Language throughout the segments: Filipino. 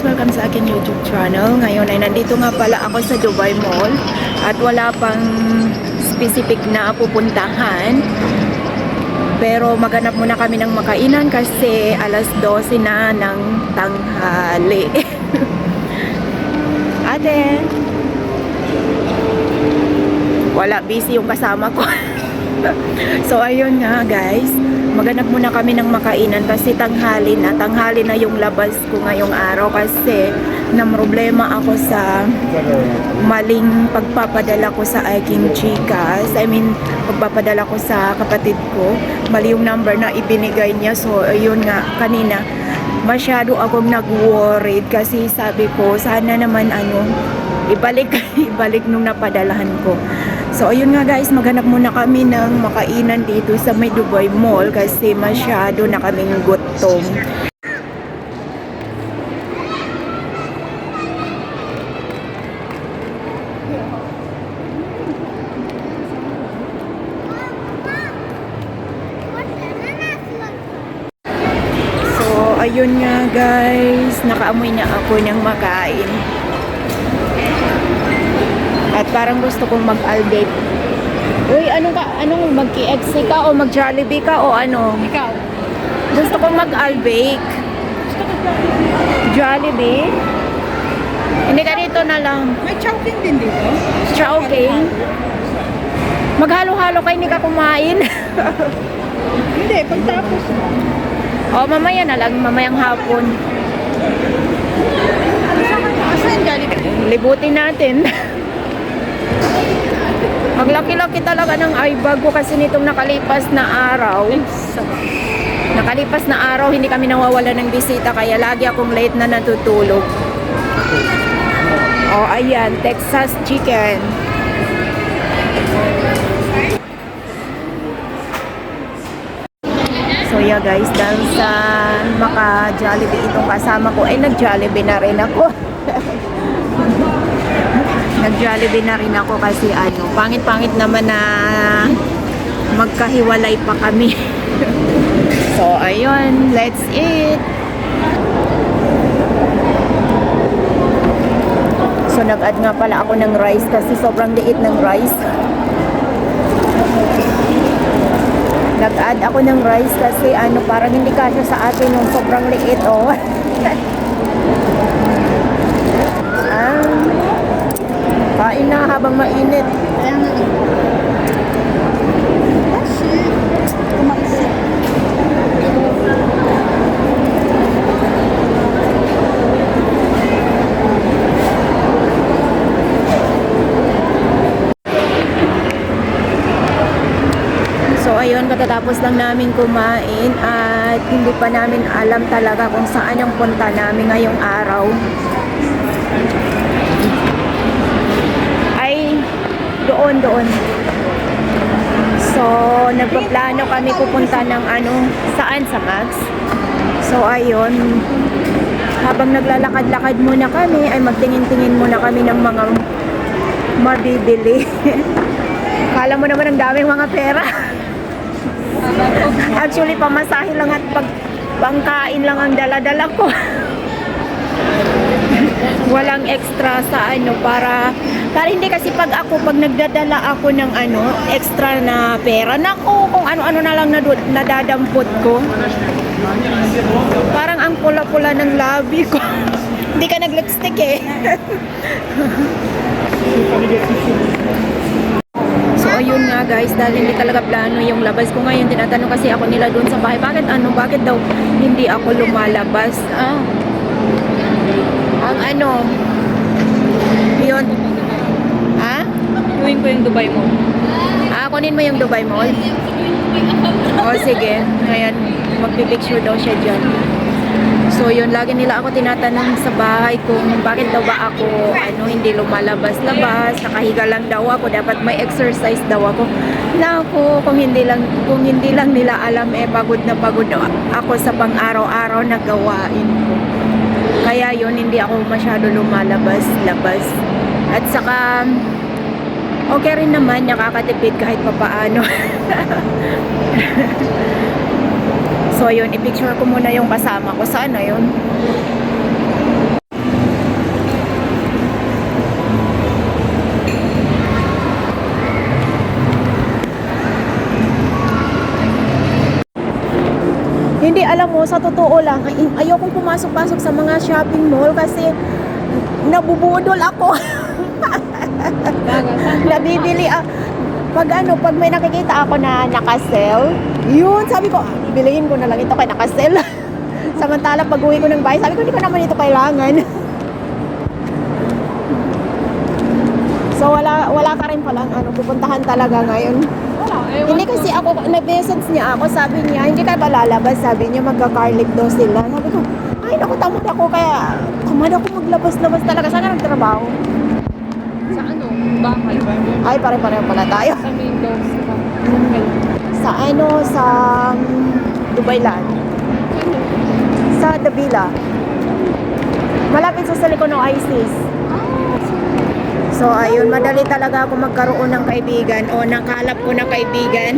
guys, welcome sa aking YouTube channel. Ngayon ay nandito nga pala ako sa Dubai Mall at wala pang specific na pupuntahan. Pero maghanap muna kami ng makainan kasi alas 12 na ng tanghali. Ate, wala, busy yung kasama ko. So ayun nga guys, maghanap muna kami ng makainan kasi tanghali na yung labas ko ngayong araw kasi namroblema ako sa maling pagpapadala ko sa aking GCash. I mean, pagpapadala ko sa kapatid ko, mali yung number na ibinigay niya. So ayun nga, kanina masyado akong nag-worried kasi sabi ko sana naman ibalik nung napadalahan ko. So ayun nga guys, maghanap muna kami ng makainan dito sa may Dubai Mall kasi masyado na kaming gutom. So ayun nga guys, nakaamoy na ako ng makain. At parang gusto kong mag-albake. Uy, anong mag-KFC ka o mag-Jollibee ka o ano? Ikaw? Gusto kong mag-albake. Jollibee? Hindi ka dito na lang. May chowking din dito? Chowking? Maghalo-halo ka, hindi ka kumain. Hindi, pagtapos mo. O, mamaya na lang, mamayang hapon. Asan Jollibee? Libutin natin. Maglaki-laki talaga ng eyebag ko kasi nitong nakalipas na araw. Nakalipas na araw, hindi kami nawawala ng bisita kaya lagi akong late na natutulog. Oh, ayan, Texas chicken. So yeah guys, dahil sa maka-Jollibee itong kasama ko, ay nag-Jollibee na rin ako. Nag-Jollibee na rin ako kasi pangit-pangit naman na magkahiwalay pa kami. So, ayun, let's eat. So, nag-add nga pala ako ng rice kasi sobrang liit ng rice. Nag-add ako ng rice kasi parang hindi kasya sa atin yung sobrang liit, oh. Kain na habang mainit. Ayan na. Kasi, kumaisip. So ayun, katatapos lang namin kumain at hindi pa namin alam talaga kung saan ang punta namin ngayong araw. Doon. So, nagpaplano kami pupunta ng saan sa Max. So, ayun. Habang naglalakad-lakad muna kami, ay magtingin-tingin muna kami ng mga mabibili. Kala mo naman ang daming mga pera. Actually, pamasahe lang at pangkain lang ang dala-dala ko. Walang extra sa para hindi kasi pag nagdadala ako ng extra na pera, naku, kung ano-ano na lang nadadampot ko. Parang ang pula-pula ng labi ko. Hindi ka nag-lipstick eh. So ayun nga guys, dahil hindi talaga plano yung labas ko ngayon, tinatanong kasi ako nila doon sa bahay, bakit daw hindi ako lumalabas? Yun. Ha? Kunin ko yung Dubai Mall. Kunin mo yung Dubai Mall? O, sige. Ayan, magpipicture daw siya dyan. So, yun, lagi nila ako tinatanong sa bahay kung bakit daw ba ako, hindi lumalabas-labas, nakahiga lang daw ako, dapat may exercise daw ako. Naku, kung hindi lang nila alam, pagod na ako sa pang-araw-araw na gawain ko. Kaya yun, hindi ako masyado lumalabas-labas. At saka, okay rin naman, nakakatipid kahit papaano. So, yun, i-picture ko muna yung kasama ko. Sana yun. Hindi, alam mo, sa totoo lang, ayokong pumasok-pasok sa mga shopping mall kasi nabubudol ako. Nabibili pag may nakikita ako na naka-sell, yun, sabi ko, bilihin ko na lang ito kay naka-sell. Samantala, pag uwi ko ng bahay, sabi ko, hindi ko naman ito kailangan. So, wala ka rin palang pupuntahan talaga ngayon. Hindi kasi ako, nag-message niya ako, sabi niya, hindi ka pa lalabas, sabi niya, magka-car lift daw sila. Sabi ko, ay, naku, tamad ako, kaya tamad ako maglabas-labas talaga. Sana nagtrabaho. Sa ano? Bahay. Ay, pare-pareho pala tayo. Sa Windows. Sa Dubai Land. Sa Davila. Malapit sa Silicon Oasis. So, ayun, madali talaga ako magkaroon ng kaibigan o nakalap ko ng kaibigan.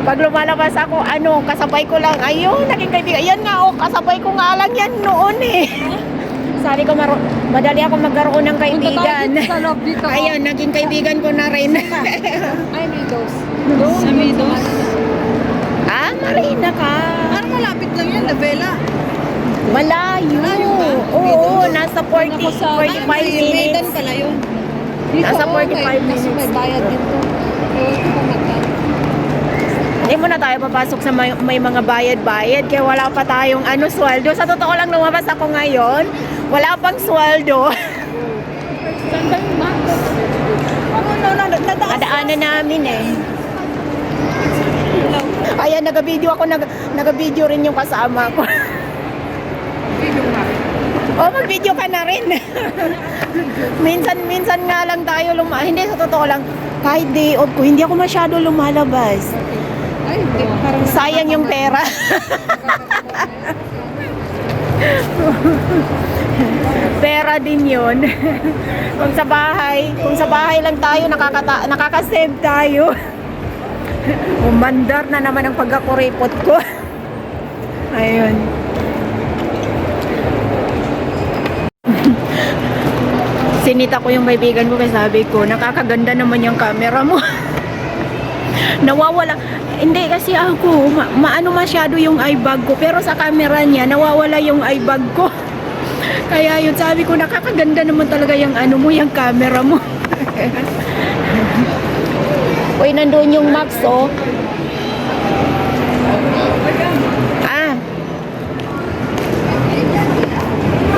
Pag lumalabas ako, kasabay ko lang, ayun, naging kaibigan. Yan nga, kasabay ko nga lang yan noon eh. Sabi ko, madali ako magkaroon ng kaibigan. Sa loob dito. Ayun, naging kaibigan ko na rin. Ay, Windows. Sa Windows. Marina ka. Parang malapit lang yan, Lavela. Malayo. Malayo ba? Oo, nasa 45 Medan minutes. pala yun. Nasa 45 Kasi minutes. may bayad dito. Hindi mo na tayo papasok sa may mga bayad-bayad kaya wala pa tayong sweldo. Sa totoo lang lumabas ako ngayon, wala pang sweldo. Saan ba yung bangko? Nadaanan namin eh. Ayan, nag-video rin yung kasama ko. Mag-video ka na rin. minsan nga lang tayo hindi, sa totoo lang, kahit day off ko, hindi ako masyado lumalabas. Ay, hindi. Parang Sayang yung pera. Pera din yun. Kung sa bahay lang tayo, nakaka-save tayo. Umandar na naman ang pagkakuripot ko. Ayun. Sinita ko yung kaibigan ko kasi sabi ko, nakakaganda naman yung camera mo. Nawawala. Hindi kasi ako, maano masyado yung eye bag ko. Pero sa camera niya, nawawala yung eye bag ko. Kaya yun, sabi ko, nakakaganda naman talaga yung yung camera mo. Uy, nandun yung Max, oh.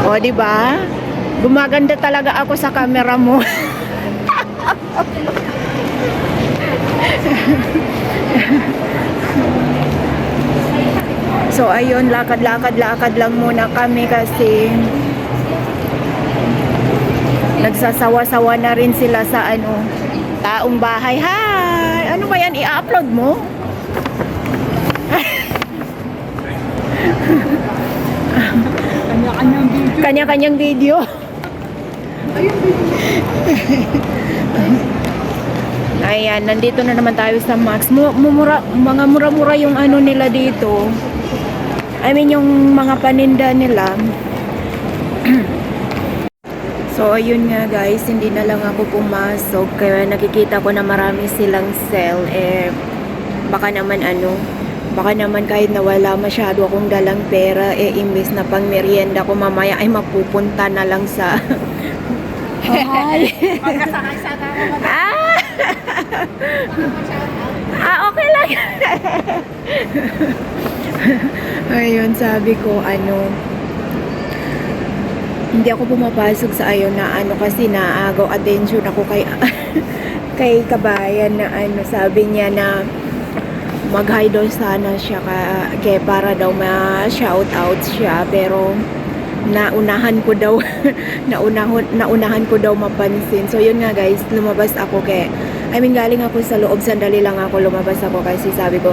O, diba? Gumaganda talaga ako sa camera mo. So, ayun, lakad lang muna kami kasi nagsasawa-sawa na rin sila sa taong bahay. Hi! Ano ba yan? I-upload mo? Kanya-kanyang video. Ayan, nandito na naman tayo sa Max. Mga mura-mura yung nila dito. I mean, yung mga paninda nila. So, ayun nga guys, hindi na lang ako pumasok. Kaya nakikita ko na marami silang sale. Baka naman kahit na wala masyado akong dalang pera, imbes na pang merienda ko mamaya ay mapupunta na lang sa bahay. magkasakay sa tama. Okay lang. Ayun, sabi ko, hindi ako pumapasok sa na kasi naagaw attention ako kay kabayan na sabi niya na mag-hi daw sana siya kaya para daw ma-shout out siya, pero naunahan ko daw naunahan ko daw mapansin. So yun nga guys, lumabas ako galing ako sa loob, sandali lang ako lumabas ako kasi sabi ko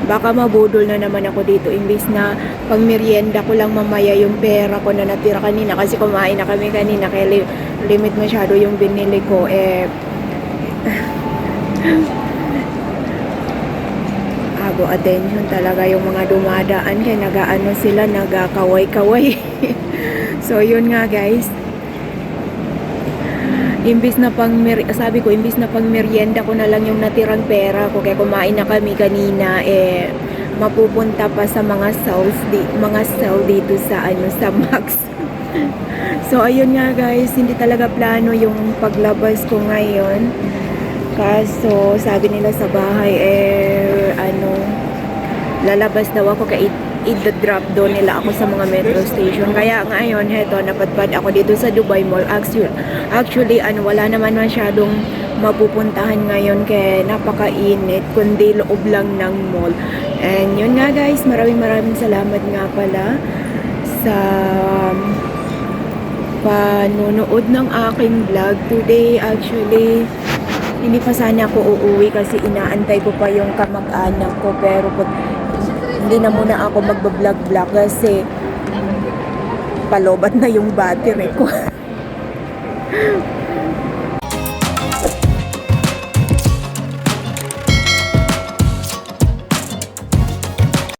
baka mabudol na naman ako dito, imbis na pang merienda ko lang mamaya yung pera ko na natira kanina kasi kumain na kami kanina kaya limit masyado yung binili ko. Ago attention talaga yung mga dumadaan kaya sila nagakaway-kaway. So yun nga guys, Imbis na sabi ko, imbis na pang merienda ko na lang yung natirang pera ko, kaya kumain na kami kanina, mapupunta pa sa mga sale dito sa sa Max. So ayun nga guys, hindi talaga plano yung paglabas ko ngayon. Kaso sabi nila sa bahay lalabas daw ako, kaya i-drop doon nila ako sa mga metro station. Kaya ngayon, heto, napadpad ako dito sa Dubai Mall. Actually, wala naman masyadong mapupuntahan ngayon kaya napakainit, kundi loob lang ng mall. And yun nga guys, maraming salamat nga pala sa panunood ng aking vlog today. Actually, hindi pa sana ako uuwi kasi inaantay ko pa yung kamag-anak ko, pero hindi na muna ako magbablog kasi palobat na yung battery ko.